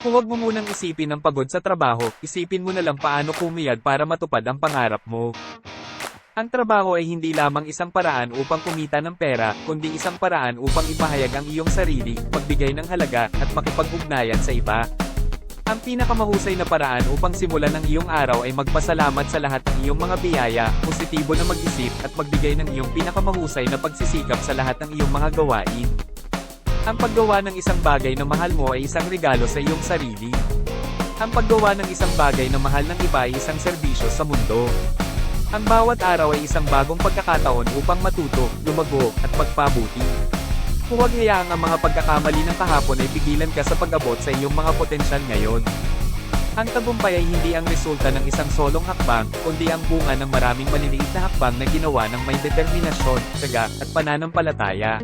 Huwag mo munang isipin ang pagod sa trabaho, isipin mo na lang paano pumiyad para matupad ang pangarap mo. Ang trabaho ay hindi lamang isang paraan upang kumita ng pera, kundi isang paraan upang ipahayag ang iyong sarili, magbigay ng halaga, at makipag-ugnayan sa iba. Ang pinakamahusay na paraan upang simulan ang iyong araw ay magpasalamat sa lahat ng iyong mga biyaya, positibo na mag-isip, at magbigay ng iyong pinakamahusay na pagsisikap sa lahat ng iyong mga gawain. Ang paggawa ng isang bagay na mahal mo ay isang regalo sa iyong sarili. Ang paggawa ng isang bagay na mahal ng iba ay isang serbisyo sa mundo. Ang bawat araw ay isang bagong pagkakataon upang matuto, lumago, at pagpabuti. Huwag hayaang ang mga pagkakamali ng kahapon ay pigilan ka sa pag-abot sa iyong mga potensyal ngayon. Ang tagumpay ay hindi ang resulta ng isang solong hakbang, kundi ang bunga ng maraming maliliit na hakbang na ginawa ng may determinasyon, tiyaga, at pananampalataya.